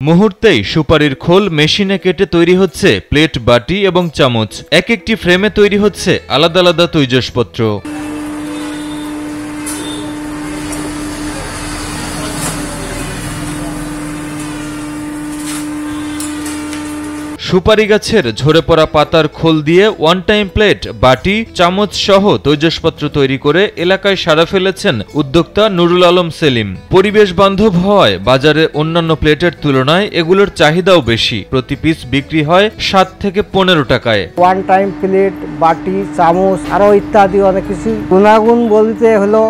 মুহূর্তেই সুপারির খোল মেশিনে কেটে তৈরি হচ্ছে প্লেট, বাটি এবং চামচ। এক একটি ফ্রেমে তৈরি হচ্ছে আলাদা আলাদা তৈজসপত্র। সুপারি গাছের ঝরে পড়া পাতার খোল দিয়ে ওয়ান টাইম প্লেট, বাটি, চামচ সহ তৈজসপত্র তৈরি করে এলাকায় সাড়া ফেলেছেন উদ্যোক্তা নুরুল আলম সেলিম। পরিবেশ বান্ধব হওয়ায় বাজারে অন্যান্য প্লেটের তুলনায় এগুলোর চাহিদাও বেশি। প্রতি পিস বিক্রি হয় 7 থেকে 15 টাকায়। ওয়ান টাইম প্লেট, বাটি, চামচ আরও ইত্যাদি অনেক কিছু। গুণাগুণ বলতে হলো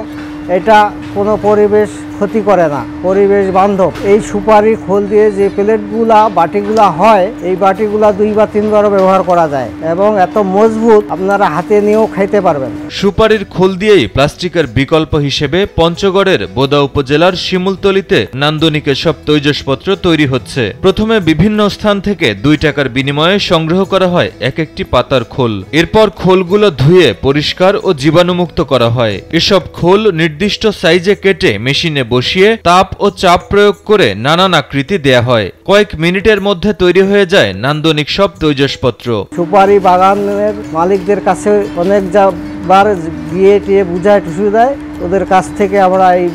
এটা কোনো পরিবেশ ক্ষতি করে না, পরিবেশ বান্ধব। এই সুপারি খোল দিয়ে যে প্লেটগুলা, বাটিগুলা হয়, এই বাটিগুলা 2 বা 3 বারও ব্যবহার করা যায় এবং এত মজবুত আপনারা হাতে নিয়েও খাইতে পারবেন। সুপারির খোল দিয়েই প্লাস্টিকের বিকল্প হিসেবে পঞ্চগড়ের বোদা উপজেলার শিমুলতলিতে নান্দনিক এসব তৈজসপত্র তৈরি হচ্ছে। প্রথমে বিভিন্ন স্থান থেকে 2 টাকার বিনিময়ে সংগ্রহ করা হয় এক একটি পাতার খোল। এরপর খোলগুলো ধুয়ে পরিষ্কার ও জীবাণুমুক্ত করা হয়। এসব খোল নির্দিষ্ট সাইজে কেটে মেশিনে বসিয়ে তাপ ও চাপ প্রয়োগ করে নানান আকৃতি দেয়া হয়। কয়েক মিনিটের মধ্যে তৈরি হয়ে যায় নান্দনিক সব তৈজসপত্র। সুপারি বাগানের মালিকদের কাছে অনেকবার গিয়ে টিয়ে বুঝায় টুসু দেয়, ওদের কাছ থেকে আমরা এই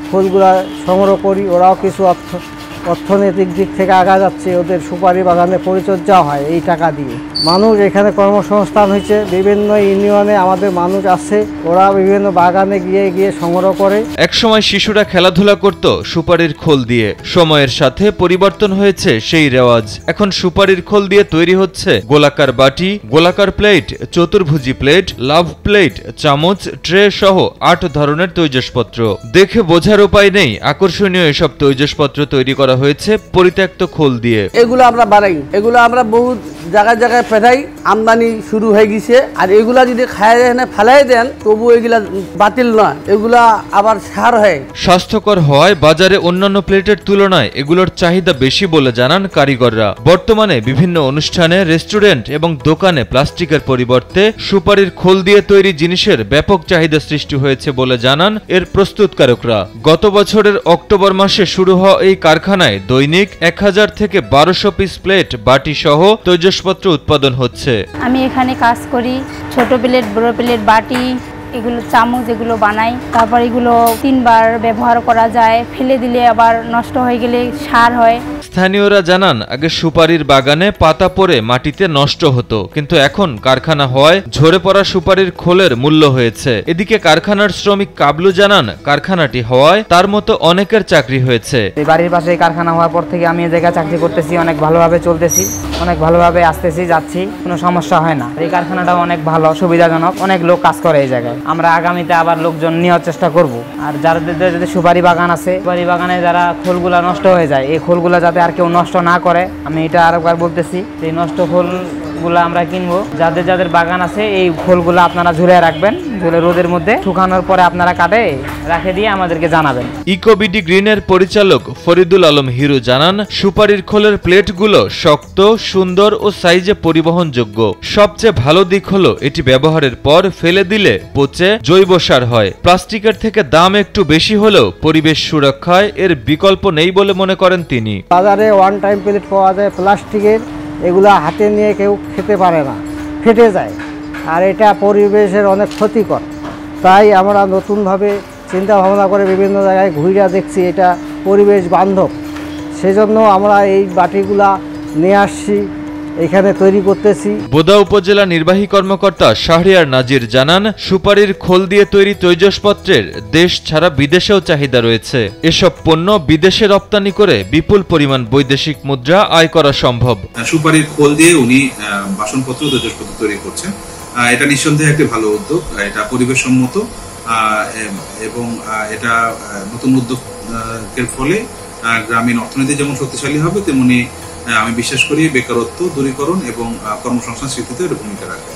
ফুলগুলা সংগ্রহ করি। ওরাও কিছু অর্থনৈতিক দিক থেকে আগা যাচ্ছে, ওদের সুপারি বাগানে পরিচর্যা হয় এই টাকা দিয়ে। মানুষ এখানে কর্মসংস্থান হয়েছে, বিভিন্ন ইউনিয়নে আমাদের মানুষ আছে, ওরা বিভিন্ন বাগানে গিয়ে সংগ্রহ করে। একসময় শিশুরা খেলাধুলা করত সুপারির খোল দিয়ে। সময়ের সাথে পরিবর্তন হয়েছে সেই রেওয়াজ। এখন সুপারির খোল দিয়ে তৈরি হচ্ছে গোলাকার বাটি, গোলাকার প্লেট, চতুর্ভুজি প্লেট, লাভ প্লেট, চামচ, ট্রে সহ 8 ধরনের তৈজসপত্র। দেখে বোঝার উপায় নেই আকর্ষণীয় এসব তৈজসপত্র তৈরি করা হয়েছে পরিত্যক্ত খোল দিয়ে। এগুলো আমরা বানাই, এগুলো আমরা বহু জায়গায় জায়গায় পাঠাই, আমদানি শুরু হয়ে গেছে। আর এগুলা যদি খায় ফেলাই দেন তবু এগুলা বাতিল নয়, এগুলা আবার সার হয়। স্বাস্থ্যকর হওয়ায় বাজারে অন্যান্য প্লেটের তুলনায় এগুলোর চাহিদা বেশি বলে জানান কারিগররা। বর্তমানে বিভিন্ন অনুষ্ঠানে, রেস্টুরেন্ট এবং দোকানে প্লাস্টিকের পরিবর্তে সুপারির খোল দিয়ে তৈরি জিনিসের ব্যাপক চাহিদা সৃষ্টি হয়েছে বলে জানান এর প্রস্তুতকারকরা। গত বছরের অক্টোবর মাসে শুরু হওয়া এই কারখানায় দৈনিক 1000 থেকে 1200 পিস প্লেট, বাটি সহ তৈজসপত্র উৎপাদন হচ্ছে। আমি এখানে কাজ করি, ছোট প্লেট, বড় প্লেট, বাটি, এগুলো চামচ এগুলো বানাই। তারপর এগুলো 3 বার ব্যবহার করা যায়, ফেলে দিলে আবার নষ্ট হয়ে গেলে সার হয়। স্থানীয়রা জানান আগে সুপারির বাগানে পাতা পড়ে মাটিতে নষ্ট হতো, কিন্তু এখন কারখানা হওয়ায় ঝরে পড়া সুপারির খোলের মূল্য হয়েছে। এদিকে কারখানার শ্রমিক কাবলু জানান কারখানাটি হওয়ায় তার মতো অনেকের চাকরি হয়েছে। এই বাড়ির পাশে কারখানা হওয়ার পর থেকে আমি এই জায়গায় চাকরি করতেছি, অনেক ভালোভাবে চলতেছি, অনেক ভালোভাবে আসতেছি যাচ্ছি, কোনো সমস্যা হয় না। এই কারখানাটাও অনেক ভালো, সুবিধাজনক, অনেক লোক কাজ করে এই জায়গায়। আমরা আগামীতে আবার লোকজন নেওয়ার চেষ্টা করব। আর যাদের যদি সুপারি বাগান আছে, সুপারি বাগানে যারা খোলগুলা নষ্ট হয়ে যায়, এই খোলগুলা যাতে আর কেউ নষ্ট না করে, আমি এটা আরেকবার বলতেছি। এই নষ্ট খোলগুলা আমরা কিনবো। যাদের বাগান আছে এই খোলগুলা আপনারা ঝুলে রাখবেন, ঝুলে রোদের মধ্যে শুকানোর পরে আপনারা কাটে রাখে দিয়ে আমাদেরকে জানাবেন। ইকোবিডি গ্রিনের পরিচালক ফরিদুল আলম হিরু জানান সুপারির খোলের প্লেটগুলো শক্ত, সুন্দর ও সাইজে পরিবহনযোগ্য। সবচেয়ে ভালো দিক হলো এটি ব্যবহারের পর ফেলে দিলে পচে জৈব সার হয়। প্লাস্টিকের থেকে দাম একটু বেশি হলেও পরিবেশ সুরক্ষায় এর বিকল্প নেই বলে মনে করেন তিনি। বাজারে ওয়ান টাইম প্লেট পাওয়া যায় প্লাস্টিকের, এগুলা হাতে নিয়ে কেউ খেতে পারে না, ফেটে যায়, আর এটা পরিবেশের অনেক ক্ষতিকর। তাই আমরা নতুনভাবে চিন্তা ভাবনা করে বিভিন্ন জায়গায় ঘুরিয়া দেখছি এটা পরিবেশ বান্ধব, সেজন্য আমরা এই বাটিগুলা নিয়ে আসছি, এখানে তৈরি করতেছি। বোদা উপজেলা নির্বাহী কর্মকর্তা শাহরিয়ার নাজির জানান সুপারির খোল দিয়ে তৈরি তৈজসপত্রের দেশ ছাড়া বিদেশেও চাহিদা রয়েছে। এসব পণ্য বিদেশে রপ্তানি করে বিপুল পরিমাণ বৈদেশিক মুদ্রা আয় করা সম্ভব। সুপারির খোল দিয়ে উনি বাসনপত্র, তৈজসপত্র তৈরি করছেন। এটা নিঃসন্দেহে একটি ভালো উদ্যোগ, এটা পরিবেশ সম্মত এবং এটা নতুন উদ্যোগের ফলে গ্রামীণ অর্থনীতি যেমন শক্তিশালী হবে, তেমনি আমি বিশ্বাস করি বেকারত্ব দূরীকরণ এবং কর্মসংস্থান সৃষ্টিতে এর ভূমিকা রাখবে।